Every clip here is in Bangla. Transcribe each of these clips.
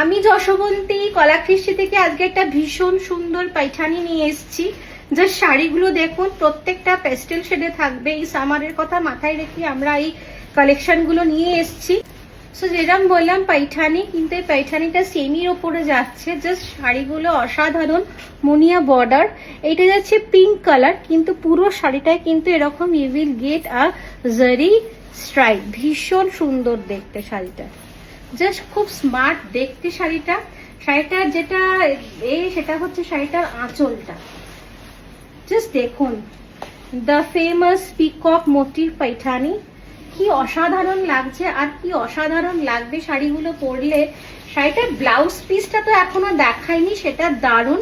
আমি যশবন্তী কলাকৃষ্টি থেকে আজকে একটা ভীষণ সুন্দর পাইঠানি নিয়ে এসেছি। জাস্ট শাড়িগুলো দেখুন, প্রত্যেকটা পেস্টেল শেডে থাকবে। এই সামারের কথা মাথায় রেখে আমরা এই কালেকশনগুলো নিয়ে এসেছি। সো যেরকম বললাম পাইঠানি, কিন্তু এই পাইঠানিটা সেমির ওপরে যাচ্ছে। জাস্ট শাড়িগুলো অসাধারণ, মুনিয়া বর্ডার। এইটা যাচ্ছে পিঙ্ক কালার, কিন্তু পুরো শাড়িটায় কিন্তু এরকম ইউ উইল গেট আ জারি স্ট্রাইপ। ভীষণ সুন্দর দেখতে শাড়িটা, জাস্ট খুব স্মার্ট দেখতে শাড়িটা। শাড়িটার যেটা সেটা হচ্ছে শাড়িটার আঁচলটা। জাস্ট দেখুন, the famous peacock motive Paithani. কি অসাধারণ লাগছে, আর কি অসাধারণ লাগবে শাড়িগুলো পরলে। শাড়িটার ব্লাউজ পিসটা তো এখনো দেখাইনি, সেটা দারুণ,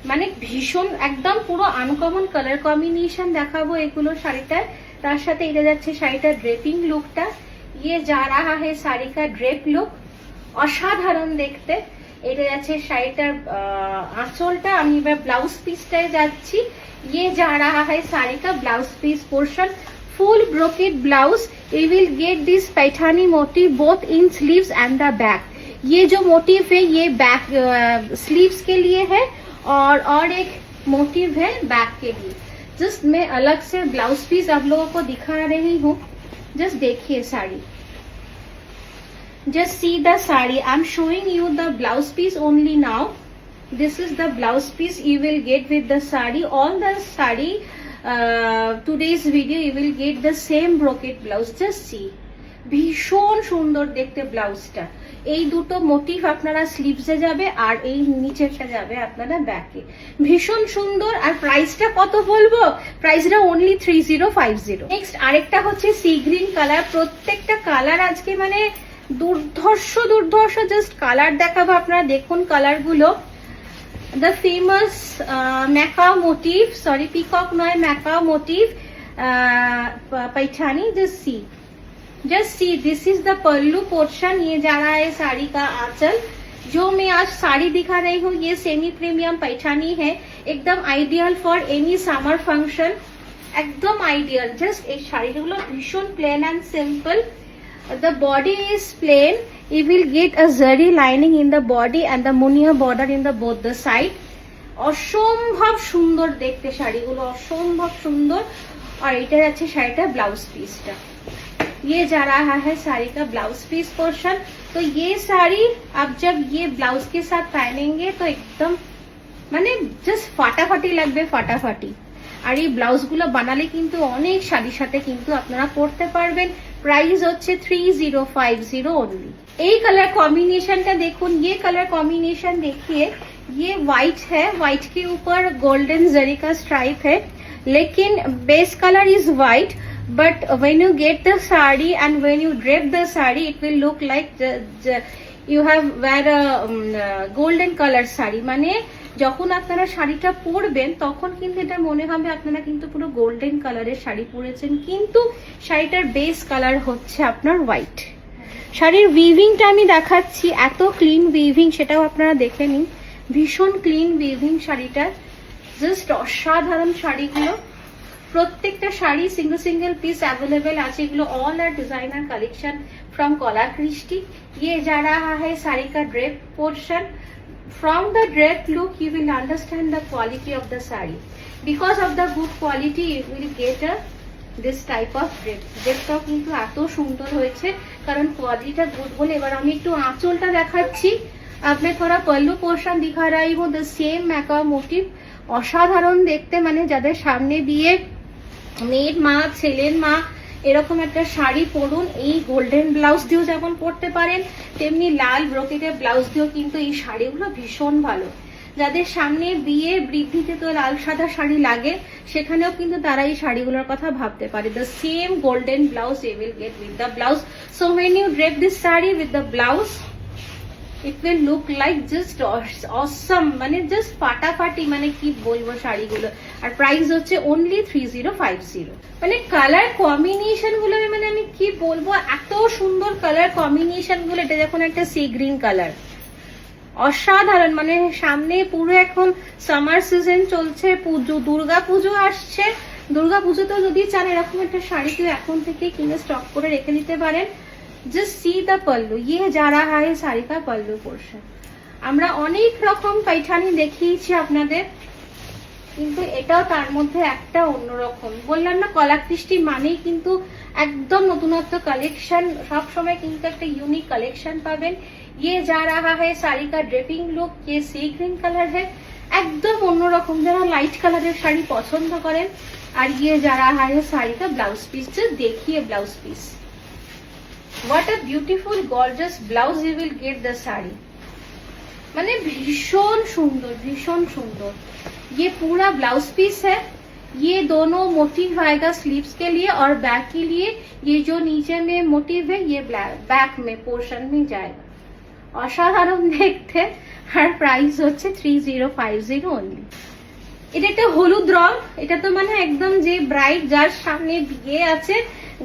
মানে ভীষণ একদম পুরো আনকমন কালার কম্বিনেশন দেখাবো এগুলো শাড়িটার। তার সাথে এটা যাচ্ছে শাড়িটার ড্রেপিং লুকটা। ये जा रहा है শাড়ি का ড্রেপ লুক, অসাধারণ দেখতে। এটা যাচ্ছে শাড়িটার আঁচলটা। আমি এবার ব্লাউজ পিসটায় যাচ্ছি। ये जा रहा है শাড়ি का blouse piece portion, full brocade blouse. You will get this Paithani motive both in sleeves and the back. ये जो मोटिव है ये बैक स्लीव्स के लिए है, और एक मोटिव है बैक के लिए। जस्ट मैं अलग से ब्लाउज पीस आप लोगों को दिखा रही हूँ। जस्ट देखिए sari, just see the sari. I'm showing you the blouse piece only now. This is the blouse piece you will get with the sari. All the sari today's video you will get the same brocade blouse. Just see, ভীষণ সুন্দর দেখতে ব্লাউজটা। এই দুটো মোটিভ আপনারা স্লিভসে যাবে, আর এই নিচেরটা যাবে আপনারা ব্যাকে। ভীষণ সুন্দর। আর প্রাইসটা কত বলবো? প্রাইসটা অনলি 3050। নেক্সট আরেকটা হচ্ছে সি গ্রিন কালার। প্রত্যেকটা কালার আজকে মানে দুর্ধর্ষ দুর্ধর্ষ জাস্ট কালার দেখাবো। আপনারা দেখুন কালারগুলো। The famous macaw motif, sorry peacock নয়, macaw motif Paithani. Just see this is the pallu portion. ये जा रहा है साड़ी का आंचल। जो मैं आज साड़ी दिखा रही हूँ ये सेमी प्रीमियम पैठानी है, एकदम ideal for any summer function, एकदम आइडियल। जस्ट एक শাড়িগুলো ভীষণ plain and simple. The body is plain. You will get a zari lining in the body and the munia border in the both the side. অসম্ভব সুন্দর দেখতে শাড়িগুলো, অসম্ভব সুন্দর। और এটা যাচ্ছে শাড়িটা ব্লাউজ পিসটা। ये जा रहा है साड़ी का ब्लाउज पीस पोर्शन। तो ये साड़ी आप जब ये ब्लाउज के साथ पहनेंगे तो एकदम মানে জাস্ট ফাটাফাটি লাগবে, ফাটাফাটি। আর এই ব্লাউজ গুলো বানালে কিন্তু অনেক শাড়ির সাথে কিন্তু আপনারা পরতে পারবেন। प्राइस হচ্ছে 3050 ओनली। এই কালার কম্বিনেশনটা দেখুন, ये कलर कॉम्बिनेशन देखिए। ये व्हाइट है, व्हाइट के ऊपर गोल्डन जरी का स्ट्राइप है, लेकिन base colour is white, but when you get the sari and when you drape the sari it will look like you have wear a golden color sari। মানে যখন আপনারা শাড়িটা পরবেন তখন কিন্তু এটা মনে হবে আপনারা কিন্তু পুরো গোল্ডেন কালারের শাড়ি পরেছেন, কিন্তু শাড়িটার বেস কালার হচ্ছে আপনার হোয়াইট। শাড়ির উইভিংটা আমি দেখাচ্ছি, এত ক্লিন উইভিং, সেটাও আপনারা দেখে নিন। ভীষণ ক্লিন উইভিং শাড়িটার, জাস্ট অসাধারণ শাড়িগুলো। প্রত্যেকটা sari single single piece available আছে। এগুলো all are designer collection from Kalakrishti. ये जा रहा है साड़ी का drape portion. From the drape look you will understand the quality of the saree. Because of the good quality you will get this type of drape। drapeটাও কিন্তু এত সুন্দর হয়েছে কারণ কোয়ালিটিটা গুড বলে। এবার আমি একটু আঁচলটা দেখাচ্ছি। আপনি थोड़ा पल्लू पोर्शन दिखा रही हूँ, the same मैकाओ मोटिव। অসাধারণ দেখতে, মানে যাদের সামনে বিয়ে, মেয়ের মা, ছেলের মা, এরকম একটা শাড়ি পরুন। এই গোল্ডেন ব্লাউজ দিয়েও যেমন পরতে পারেন, তেমনি লাল ব্রোকেটের ব্লাউজ দিয়েও কিন্তু এই শাড়িগুলো ভীষণ ভালো। যাদের সামনে বিয়ে বৃদ্ধিতে তো লাল সাদা শাড়ি লাগে, সেখানেও কিন্তু তারা এই শাড়িগুলোর কথা ভাবতে পারে। The same golden blouse you will get with the blouse. So when you drape this saree with the blouse it will look like just awesome, মানে জাস্ট ফাটাফাটি, মানে কি বলবো শাড়িগুলো। আর প্রাইস হচ্ছে অনলি 3050। মানে কালার কম্বিনেশন গুলো মানে আমি কি বলবো, এত সুন্দর কালার কম্বিনেশন গুলো। এটা দেখুন একটা সি গ্রিন কালার, অসাধারণ। মানে সামনে পুরো এখন সামার সিজন চলছে, পুজো, দুর্গা পুজো আসছে। দুর্গা পুজোতেও যদি চান এরকম একটা শাড়ি কেউ এখন থেকে কিনে স্টক করে রেখে দিতে পারেন। জাস্ট সি দ্য পল্লু, ইয়ে যা রাহা है শাড়ি কা পল্লু পোর্শন। আমরা অনেক রকম পাইঠানি দেখিয়েছি আপনাদের, কিন্তু এটাও তার মধ্যে একটা অন্যরকম। বললাম না কলাকৃষ্টি মানেই কিন্তু একদম নতুনত্ব কালেকশন, সবসময় কিন্তু একটা ইউনিক কালেকশন পাবেন। ये जा रहा है শাড়ি का ड्रेपिंग लुक, ये सी ग्रीन कलर है, একদম অন্যরকম, যারা লাইট কালারের শাড়ি পছন্দ করেন। আর ये जा रहा है শাড়ি का ब्लाउज पीस, देखिए blouse piece, what a beautiful gorgeous blouse you will get the sari. মানে ভীষণ সুন্দর, ভীষণ সুন্দর। ये पूरा ब्लाउज पीस है, ये दोनों मोटिव आएगा स्लीव्स के लिए और बैक के लिए। ये जो नीचे में मोटिव है ये बैक में पोर्शन में जाएगा। অসাধারণ দেখতে। আর প্রাইস হচ্ছে 3050 অনলি। এটা একটা হলুদ রং, এটা তো মানে একদম যে ব্রাইড যার সামনে বিয়ে আছে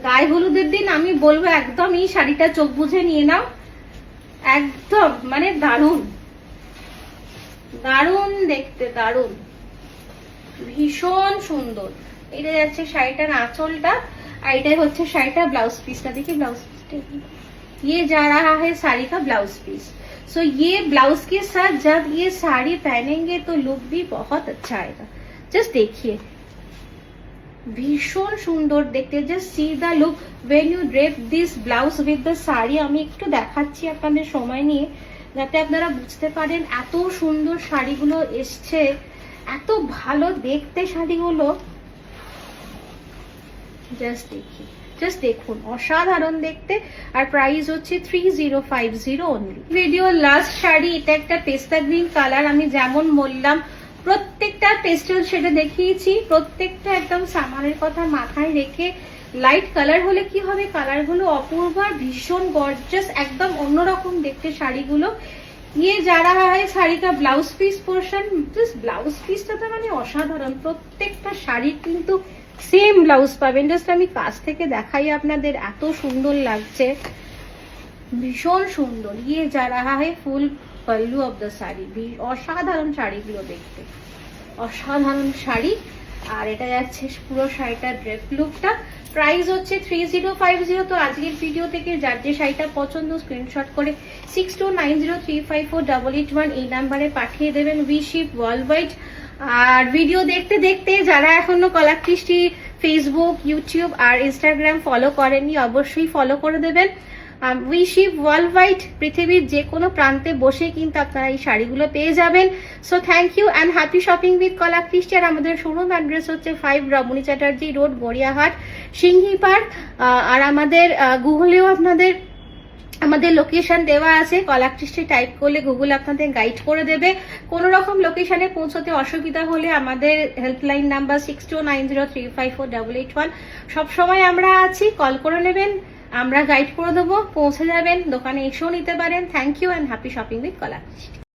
গায়ে হলুদের দিন, আমি বলবো একদম এই শাড়িটা চোখ বুঝে নিয়ে নাও, একদম মানে দারুণ দারুণ দেখতে, দারুণ ভীষণ সুন্দর। এটা যাচ্ছে শাড়িটার আঁচলটা, আর এটাই হচ্ছে শাড়িটার ব্লাউজ পিসটা। দেখি ব্লাউজ পিসটা, ये जा रहा है साड़ी का ब्लाउज पीस। सो ये ब्लाउज के साथ जब ये साड़ी पहनेंगे तो लुक भी बहुत अच्छा आएगा। जस्ट देखिए ভীষণ সুন্দর দেখতে। Just see the look when you drape this blouse with the sari. আমি একটু দেখাচ্ছি আপনাদের সময় নিয়ে, যাতে আপনারা বুঝতে পারেন এত সুন্দর শাড়িগুলো এসছে, এত ভালো দেখতে শাড়িগুলো। জাস্ট দেখি, জাস্ট দেখুন, অসাধারণ দেখতে। আর প্রাইস হচ্ছে 3050 অনলি। ভিডিও লাস্ট শাড়ি, এটা একটা পেস্তা গ্রিন কালার। আমি যেমন বললাম প্রত্যেকটা পেস্টেল শেডে দেখিয়েছি, প্রত্যেকটা একদম সামারের কথা মাথায় রেখে। লাইট কালার হলে কি হবে, কালারগুলো অপূর্ব, ভীষণ গর্জাস, একদম অন্যরকম দেখতে শাড়িগুলো। ये जा रहा है শাড়ি का blouse piece portion. Just blouse পিসটা তো মানে অসাধারণ, প্রত্যেকটা শাড়ি কিন্তু সেম ব্লাউজ পাবেন। জাস্ট আমি কাছ থেকে দেখাই আপনাদের, এত সুন্দর লাগছে, ভীষণ সুন্দর। ये जा रहा है ফুল পল্লু অফ দ্য শাড়ি। অসাধারণ শাড়িগুলো দেখতে, অসাধারণ শাড়ি। আর এটা যাচ্ছে পুরো শাড়িটার ড্রেপ লুকটা। প্রাইস হচ্ছে 3050। তো আজকের ভিডিও থেকে যার যে শাড়িটা পছন্দ স্ক্রিনশট করে 6290354881 এই নাম্বারে পাঠিয়ে দেবেন। We ship worldwide. আর ভিডিও দেখতে দেখতে যারা এখনো কলাকৃষ্টি ফেসবুক, ইউটিউব আর ইনস্টাগ্রাম ফলো করেননি, অবশ্যই ফলো করে দেবেন। উই শিপ ওয়ার্ল্ড ওয়াইড, পৃথিবীর যে কোনো প্রান্তে বসে কিন্তু আপনারা এই শাড়িগুলো পেয়ে যাবেন। So thank you and happy shopping with Kalakrishti. আর আমাদের শোরুম অ্যাড্রেস হচ্ছে 5 রমণী চ্যাটার্জি রোড, গড়িয়াহাট, সিংহি পার্ক। আর আমাদের গুগলেও আপনাদের আমাদের লোকেশন দেওয়া আছে, কলাকৃষ্টি টাইপ করলে গুগল আপনাদের গাইড করে দেবে। কোনো রকম লোকেশনে পৌঁছতে অসুবিধা হলে আমাদের হেল্পলাইন নাম্বার 6290354881। সবসময় আমরা আছি, কল করে নেবেন, আমরা গাইড করে দেবো, পৌঁছে যাবেন, দোকানে এসেও নিতে পারেন। Thank you and happy shopping with Kalakristi.